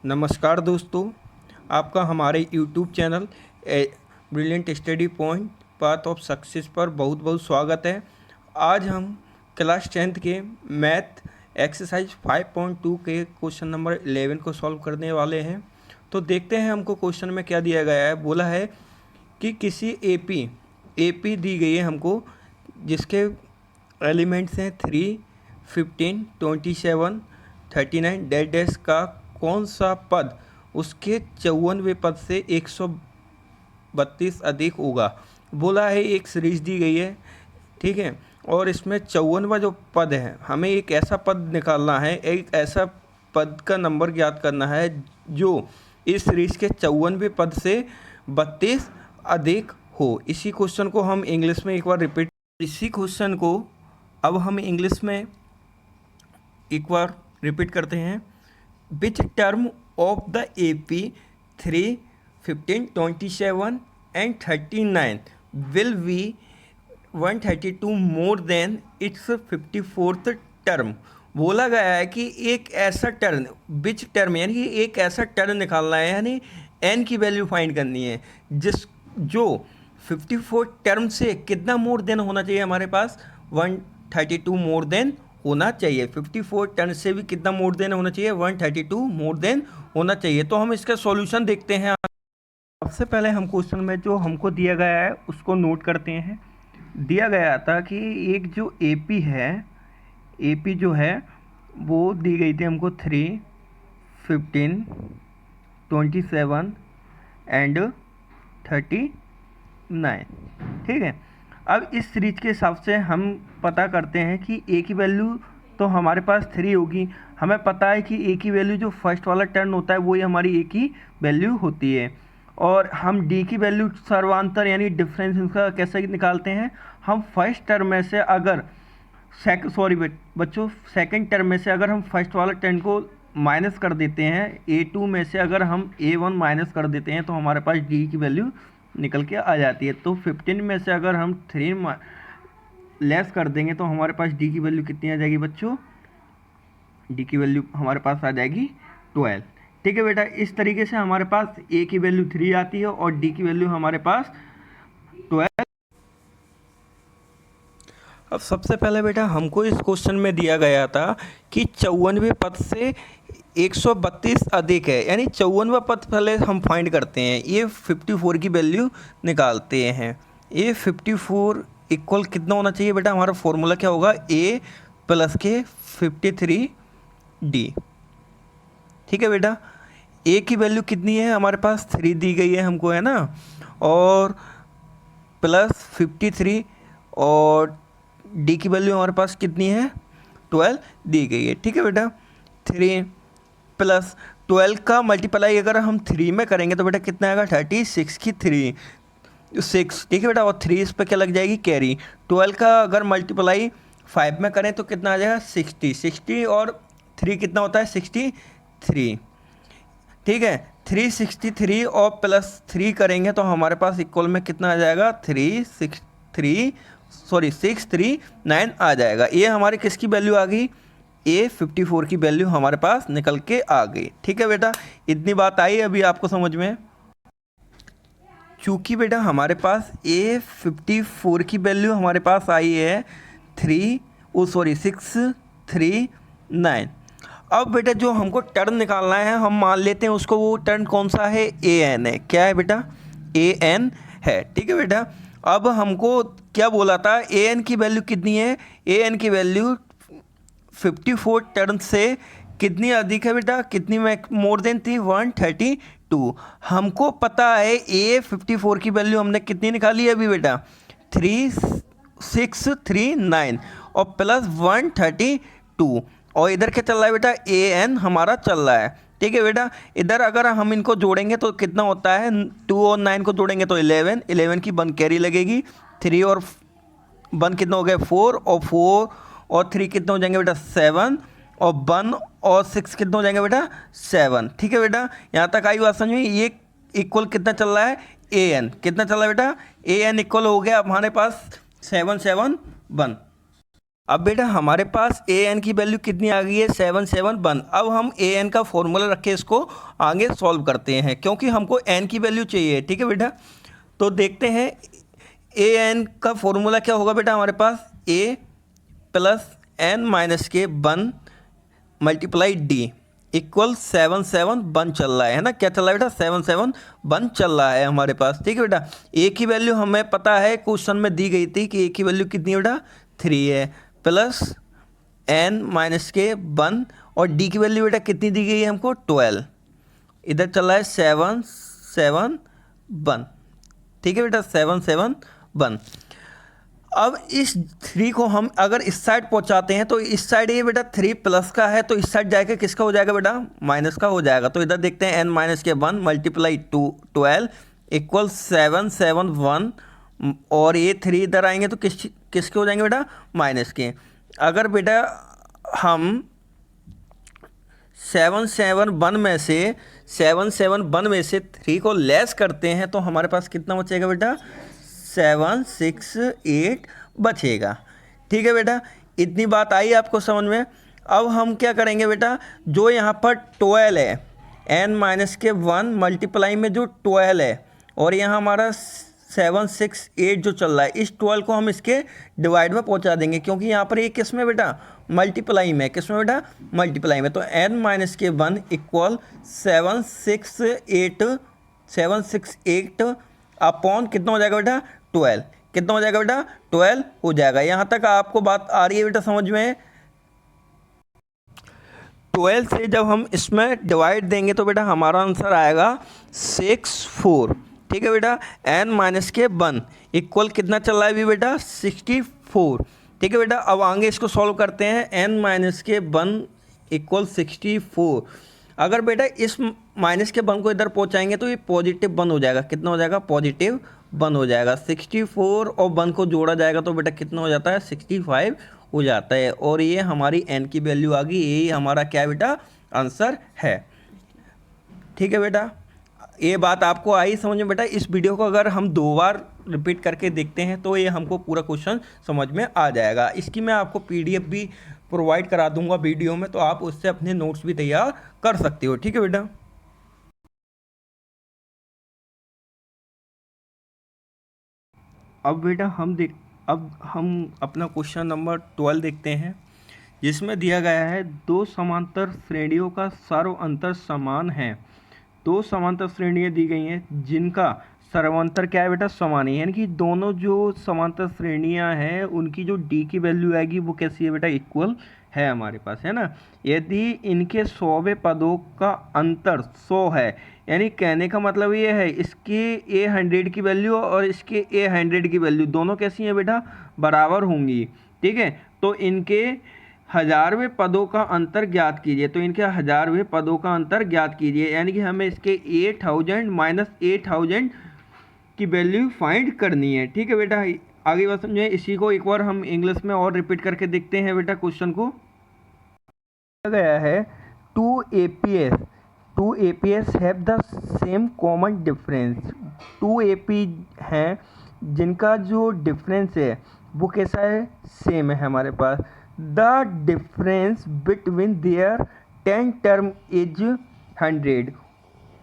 नमस्कार दोस्तों, आपका हमारे YouTube channel brilliant study point path of success पर बहुत बहुत स्वागत है। आज हम क्लास 10th के मैथ एक्सरसाइज 5.2 के क्वेश्चन नंबर 11 को सॉल्व करने वाले हैं। तो देखते हैं हमको क्वेश्चन में क्या दिया गया है। बोला है कि किसी एपी दी गई है हमको, जिसके एलिमेंट्स हैं 3, 15, 27, 39 डैश का कौन सा पद उसके 54वें पद से 132 अधिक होगा। बोला है एक सीरीज दी गई है, ठीक है, और इसमें 54वां जो पद है, हमें एक ऐसा पद निकालना है, एक ऐसा पद का नंबर ज्ञात करना है जो इस सीरीज के 54वें पद से 32 अधिक हो। इसी क्वेश्चन को हम इंग्लिश में एक बार रिपीट इसी क्वेश्चन को अब हम इंग्लिश में एक बार रिपीट करते हैं। Which term of the AP 3, 15, 27 and 39 will be 132 more than its 54th term? बोला गया है कि एक ऐसा टर्म, विच टर्म यानी कि एक ऐसा टर्म निकालना है, यानी n की वैल्यू फाइंड करनी है जो 54 टर्म से कितना मोर देन होना चाहिए, हमारे पास 132 मोर देन होना चाहिए। 54 टर्म से भी कितना मोर देन होना चाहिए, 132 मोर देन होना चाहिए। तो हम इसका सॉल्यूशन देखते हैं। सबसे पहले हम क्वेश्चन में जो हमको दिया गया है उसको नोट करते हैं। दिया गया था कि एक जो एपी है, एपी जो है वो दी गई थी हमको 3, 15, 27 एंड 39, ठीक है। अब इस सीरीज के हिसाब से हम पता करते हैं कि ए की वैल्यू तो हमारे पास 3 होगी। हमें पता है कि ए की वैल्यू जो फर्स्ट वाला टर्म होता है वही हमारी ए की वैल्यू होती है। और हम डी की वैल्यू सर्वांतर यानी डिफरेंस इसका कैसे निकालते हैं। हम फर्स्ट टर्म में से अगर सेकंड टर्म में से अगर हम फर्स्ट वाला टर्म को माइनस कर देते हैं, A2 में से अगर हम A1 माइनस कर देते हैं तो हमारे पास डी की वैल्यू निकल के आ जाती है। तो 15 में से अगर हम 3 लेस कर देंगे तो हमारे पास डी की वैल्यू कितनी आ जाएगी बच्चों, डी की वैल्यू हमारे पास आ जाएगी 12, ठीक है बेटा। इस तरीके से हमारे पास ए की वैल्यू 3 आती है और डी की वैल्यू हमारे पास 12। अब सबसे पहले बेटा हमको इस क्वेश्चन में दिया गया था कि 54वें पद से 132 अधिक है, यानी 54वां पद पहले हम फाइंड करते हैं। ये 54 की वैल्यू निकालते हैं। ये 54 इक्वल कितना होना चाहिए बेटा, हमारा फॉर्मूला क्या होगा, ए प्लस के 53d, ठीक है बेटा। ए की वैल्यू कितनी है, हमारे पास 3 दी गई है हमको, है ना, और प्लस 53 और डी की वैल्यू हमारे पास कितनी है, 12 दी गई है, ठीक है बेटा। 3 प्लस 12 का मल्टीप्लाई अगर हम 3 में करेंगे तो बेटा कितना आएगा, 36 की 6, ठीक है बेटा। और 3 इस पर क्या लग जाएगी, कैरी। 12 का अगर मल्टीप्लाई 5 में करें तो कितना आ जाएगा, 60 और 3 कितना होता है, 63, ठीक है। 363 और प्लस 3 करेंगे तो हमारे पास इक्वल में कितना आ जाएगा, 639 आ जाएगा। ये हमारी किसकी वैल्यू आ गई, ए 54 की वैल्यू हमारे पास निकल के आ गई, ठीक है बेटा। इतनी बात आई अभी आपको समझ में। चूँकि बेटा हमारे पास ए 54 की वैल्यू हमारे पास आई है 639। अब बेटा जो हमको टर्न निकालना है, हम मान लेते हैं उसको, वो टर्न कौन सा है, ए एन है। क्या है बेटा, ए एन है, ठीक है बेटा। अब हमको क्या बोला था, ए एन की वैल्यू कितनी है, ए एन की वैल्यू 54 टर्न से कितनी अधिक है बेटा, कितनी में मोर देन थी, 132। हमको पता है ए 54 की वैल्यू हमने कितनी निकाली है अभी बेटा, 3639 और प्लस 132, और इधर क्या चल रहा है बेटा, ए एन हमारा चल रहा है, ठीक है बेटा। इधर अगर हम इनको जोड़ेंगे तो कितना होता है, 2 और 9 को जोड़ेंगे तो 11 की 1 कैरी लगेगी, 3 और 1 कितना हो गया, 4 और 3 कितने हो जाएंगे बेटा, 7 और 1 और 6 कितने हो जाएंगे बेटा, 7, ठीक है बेटा। यहाँ तक आई बात समझ में। ये इक्वल कितना चल रहा है, ए एन कितना चल रहा है बेटा, ए एन इक्वल हो गया हमारे पास 771। अब बेटा हमारे पास ए एन की वैल्यू कितनी आ गई है 771। अब हम ए एन का फॉर्मूला रख के इसको आगे सॉल्व करते हैं क्योंकि हमको एन की वैल्यू चाहिए। ठीक है बेटा, तो देखते हैं ए एन का फॉर्मूला क्या होगा बेटा। हमारे पास ए प्लस एन माइनस के 1 मल्टीप्लाई डी इक्वल 771 चल रहा है ना। क्या चल रहा है बेटा, 771 चल रहा है हमारे पास। ठीक है बेटा, ए की वैल्यू हमें पता है, क्वेश्चन में दी गई थी कि ए की वैल्यू कितनी है बेटा 3 है, प्लस एन माइनस के 1 और डी की वैल्यू बेटा कितनी दी गई है हमको 12। इधर चल रहा है 771। ठीक है बेटा 771। अब इस 3 को हम अगर इस साइड पहुंचाते हैं तो इस साइड ये बेटा 3 प्लस का है तो इस साइड जाके किसका हो जाएगा बेटा माइनस का हो जाएगा। तो इधर देखते हैं n माइनस के 1 मल्टीप्लाई 12 इक्वल 771 और ये 3 इधर आएंगे तो किसके हो जाएंगे बेटा माइनस के। अगर बेटा हम 771 में से 3 को लेस करते हैं तो हमारे पास कितना बचेगा बेटा 768 बचेगा। ठीक है बेटा, इतनी बात आई आपको समझ में। अब हम क्या करेंगे बेटा, जो यहाँ पर 12 है n माइनस के 1 मल्टीप्लाई में जो 12 है और यहाँ हमारा 768 जो चल रहा है, इस 12 को हम इसके डिवाइड में पहुँचा देंगे क्योंकि यहाँ पर ये किस में बेटा मल्टीप्लाई में, किस में बेटा मल्टीप्लाई में। तो n माइनस के 1 इक्वल 768 अपॉन कितना हो जाएगा बेटा 12। कितना हो जाएगा बेटा 12 हो जाएगा। यहाँ तक आपको बात आ रही है बेटा समझ में। 12 से जब हम इसमें डिवाइड देंगे तो बेटा हमारा आंसर आएगा 64। ठीक है बेटा, n माइनस के 1 इक्वल कितना चल रहा है अभी बेटा 64। ठीक है बेटा, अब आगे इसको सॉल्व करते हैं। n माइनस के 1 इक्वल 64। अगर बेटा इस माइनस के 1 को इधर पहुंचाएंगे तो ये पॉजिटिव 1 हो जाएगा। कितना हो जाएगा पॉजिटिव 1 हो जाएगा। 64 और 1 को जोड़ा जाएगा तो बेटा कितना हो जाता है 65 हो जाता है। और ये हमारी n की वैल्यू आ गई, यही हमारा क्या बेटा आंसर है। ठीक है बेटा, ये बात आपको आई समझ में बेटा। इस वीडियो को अगर हम 2 बार रिपीट करके देखते हैं तो ये हमको पूरा क्वेश्चन समझ में आ जाएगा। इसकी मैं आपको PDF भी प्रोवाइड करा दूंगा वीडियो में, तो आप उससे अपने नोट्स भी तैयार कर सकते हो। ठीक है बेटा, अब बेटा अब हम अपना क्वेश्चन नंबर 12 देखते हैं, जिसमें दिया गया है 2 समांतर श्रेणियों का सर्व अंतर समान है। 2 समांतर श्रेणियाँ दी गई हैं जिनका सर्वांतर क्या है बेटा समान है, यानी कि दोनों जो समांतर श्रेणियाँ हैं उनकी जो डी की वैल्यू आएगी वो कैसी है बेटा इक्वल है हमारे पास, है ना। यदि इनके 100वें पदों का अंतर 100 है, यानी कहने का मतलब ये है इसके A100 की वैल्यू और इसके A100 की वैल्यू दोनों कैसी हैं बेटा बराबर होंगी। ठीक है, तो इनके 1000वें पदों का अंतर ज्ञात कीजिए। तो इनके 1000वें पदों का अंतर ज्ञात कीजिए, यानी कि हमें इसके 8000 माइनस 8000 की वैल्यू फाइंड करनी है। ठीक है बेटा, आगे बात समझे। इसी को एक बार हम इंग्लिश में और रिपीट करके देखते हैं बेटा। क्वेश्चन को गया है 2 APS have the same common difference. 2 AP हैं जिनका जो डिफरेंस है वो कैसा है सेम है हमारे पास। The difference between their 10 term is 100।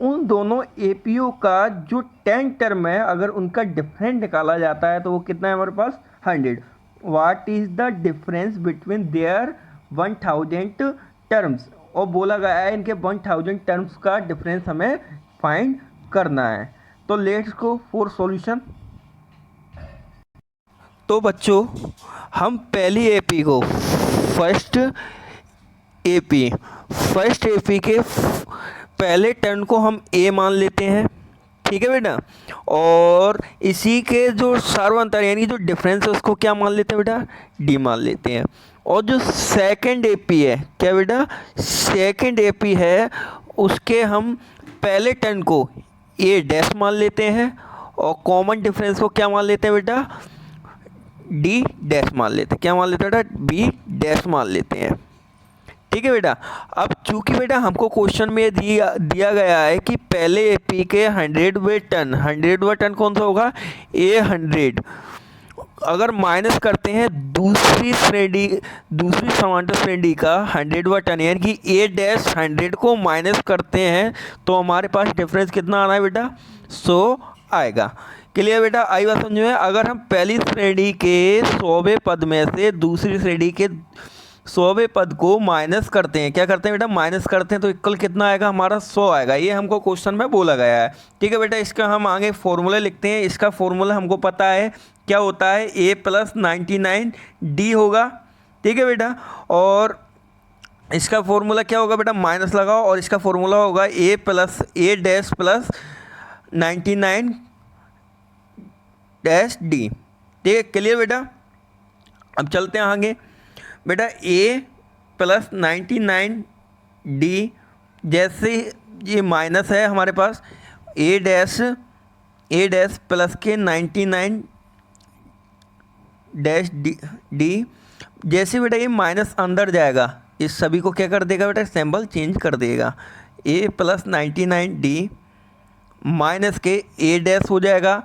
उन दोनों APO का जो 10 टर्म है अगर उनका डिफरेंस निकाला जाता है तो वो कितना है हमारे पास 100। What is the difference between there 1000 terms, और बोला गया है इनके 1000 टर्म्स का डिफरेंस हमें फाइंड करना है। तो लेट्स गो फॉर सॉल्यूशन। तो बच्चों हम पहली AP को फर्स्ट AP के पहले टर्म को हम A मान लेते हैं। ठीक है बेटा, और इसी के जो सर्वांतर यानी जो डिफरेंस है उसको क्या मान लेते हैं बेटा D मान लेते हैं। और जो सेकंड AP है क्या बेटा सेकंड AP है उसके हम पहले टर्म को A डैश मान लेते हैं और कॉमन डिफरेंस को क्या मान लेते हैं बेटा D डैश मान लेते हैं। क्या मान लेते हैं बेटा B डैश मान लेते हैं। ठीक है बेटा, अब चूंकि बेटा हमको क्वेश्चन में दिया गया है कि पहले AP के 100वें टर्न कौन सा होगा A100, अगर माइनस करते हैं दूसरी समांतर श्रेणी का 100वां टर्न, यानी कि ए डैश 100 को माइनस करते हैं तो हमारे पास डिफरेंस कितना आना है बेटा, 100 आएगा। क्लियर बेटा, आई बात समझ में। अगर हम पहली श्रेणी के 100वें पद में से दूसरी श्रेणी के 100वें पद को माइनस करते हैं, क्या करते हैं बेटा, माइनस करते हैं, तो इक्वल कितना आएगा हमारा, 100 आएगा। ये हमको क्वेश्चन में बोला गया है। ठीक है बेटा, इसका हम आगे फॉर्मूला लिखते हैं। इसका फॉर्मूला हमको पता है क्या होता है, a + 99d होगा। ठीक है बेटा, और इसका फॉर्मूला क्या होगा बेटा, माइनस लगाओ, और इसका फॉर्मूला होगा a dash plus 99 dash D. ठीक है, क्लियर बेटा। अब चलते हैं आगे बेटा, a + 99d, जैसे ये माइनस है हमारे पास a डैश प्लस के 99 डैश डी, जैसे बेटा ये माइनस अंदर जाएगा, इस सभी को क्या कर देगा बेटा, सिंबल चेंज कर देगा। a + 99d माइनस के a डैश हो जाएगा,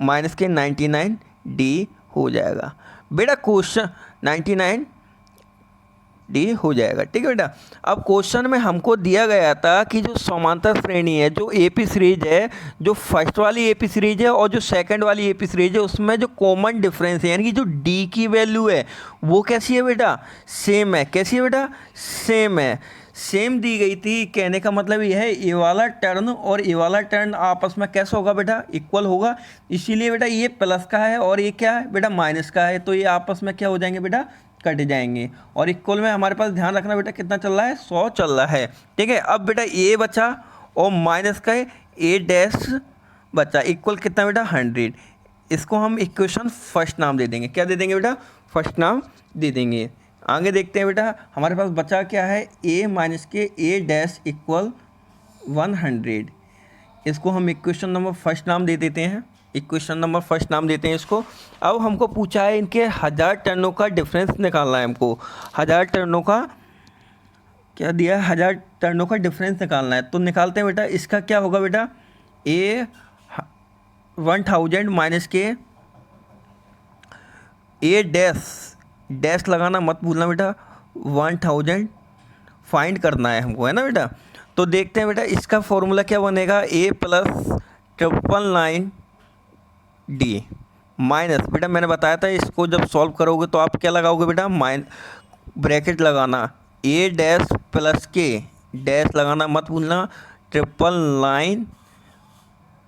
माइनस के 99d हो जाएगा बेटा। क्वेश्चन 99d हो जाएगा। ठीक है बेटा। अब क्वेश्चन में हमको दिया गया था कि जो समांतर श्रेणी है, जो एपी सीरीज है, जो फर्स्ट वाली एपी सीरीज है और जो सेकंड वाली एपी सीरीज है, उसमें जो कॉमन डिफरेंस है, यानी कि जो डी की वैल्यू है वो कैसी है बेटा, सेम है। कैसी है बेटा, सेम है। सेम दी गई थी, कहने का मतलब ये है ये वाला टर्न और ये वाला टर्न आपस में कैसा होगा बेटा, इक्वल होगा। इसीलिए बेटा ये प्लस का है और ये क्या है बेटा, माइनस का है, तो ये आपस में क्या हो जाएंगे बेटा, कट जाएंगे। और इक्वल में हमारे पास ध्यान रखना बेटा कितना चल रहा है, 100 चल रहा है। ठीक है, अब बेटा ये बचा और माइनस का ए डैश बचा, इक्वल कितना बेटा, 100। इसको हम इक्वेशन फर्स्ट नाम दे देंगे। क्या दे देंगे बेटा, फर्स्ट नाम दे देंगे। आगे देखते हैं बेटा, हमारे पास बचा क्या है, a माइनस के ए डैश इक्वल 100। इसको हम इक्वेशन नंबर फर्स्ट नाम दे देते हैं, इक्वेशन नंबर फर्स्ट नाम देते हैं इसको। अब हमको पूछा है इनके 1000 टर्नों का डिफरेंस निकालना है हमको। 1000 टर्नों का क्या दिया है, 1000 टर्नों का डिफरेंस निकालना है। तो निकालते हैं बेटा, इसका क्या होगा बेटा, a 1000 माइनस के ए डैश लगाना मत भूलना बेटा, 1000 फाइंड करना है हमको, है ना बेटा। तो देखते हैं बेटा, इसका फॉर्मूला क्या बनेगा, a + 999d माइनस, बेटा मैंने बताया था इसको जब सॉल्व करोगे तो आप क्या लगाओगे बेटा, ब्रैकेट लगाना, a डैश प्लस के डैश लगाना मत भूलना, 999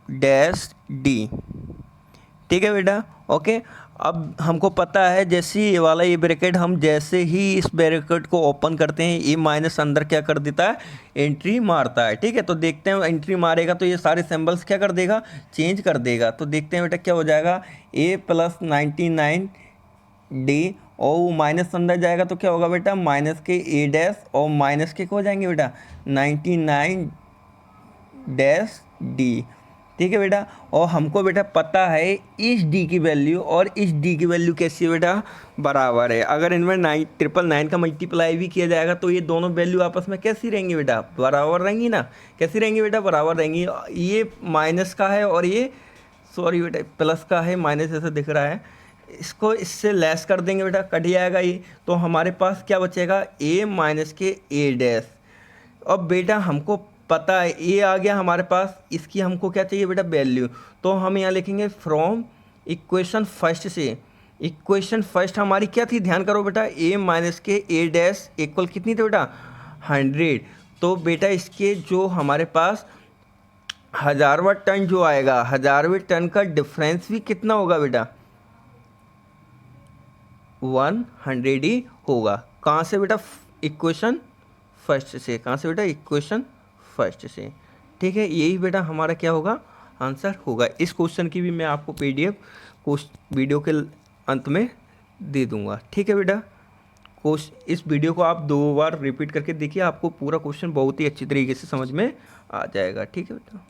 डैश d। ठीक है बेटा, ओके। अब हमको पता है जैसे ये वाला ये ब्रैकेट, हम जैसे ही इस ब्रैकेट को ओपन करते हैं, ये माइनस अंदर क्या कर देता है, एंट्री मारता है। ठीक है, तो देखते हैं एंट्री मारेगा तो ये सारे सिंबल्स क्या कर देगा, चेंज कर देगा। तो देखते हैं बेटा क्या हो जाएगा, a + 99d और वो माइनस अंदर जाएगा तो क्या होगा बेटा, माइनस के ए डैश और माइनस के हो जाएंगे बेटा 99 डैश डी। ठीक है बेटा, और हमको बेटा पता है इस d की वैल्यू और इस d की वैल्यू कैसी है बेटा, बराबर है। अगर इनमें 999 का मल्टीप्लाई भी किया जाएगा तो ये दोनों वैल्यू आपस में कैसी रहेंगी बेटा, बराबर रहेंगी ना। कैसी रहेंगी बेटा, बराबर रहेंगी। ये माइनस का है और ये सॉरी बेटा प्लस का है, माइनस ऐसा दिख रहा है, इसको इससे लेस कर देंगे बेटा, कट जाएगा ये। तो हमारे पास क्या बचेगा, a माइनस के ए डैश। अब बेटा हमको पता है ये आ गया हमारे पास, इसकी हमको क्या चाहिए बेटा, वैल्यू। तो हम यहाँ लिखेंगे फ्रॉम इक्वेशन फर्स्ट से। इक्वेशन फर्स्ट हमारी क्या थी, ध्यान करो बेटा, a माइनस के ए डैश इक्वल कितनी थी बेटा, 100। तो बेटा इसके जो हमारे पास 1000वां टर्न जो आएगा, 1000वें टर्न का डिफरेंस भी कितना होगा बेटा, 100 ही होगा। कहाँ से बेटा, इक्वेशन फर्स्ट से। कहाँ से बेटा, इक्वेशन फर्स्ट से। ठीक है, यही बेटा हमारा क्या होगा, आंसर होगा। इस क्वेश्चन की भी मैं आपको PDF वीडियो के अंत में दे दूंगा। ठीक है बेटा, इस वीडियो को आप 2 बार रिपीट करके देखिए, आपको पूरा क्वेश्चन बहुत ही अच्छी तरीके से समझ में आ जाएगा। ठीक है बेटा।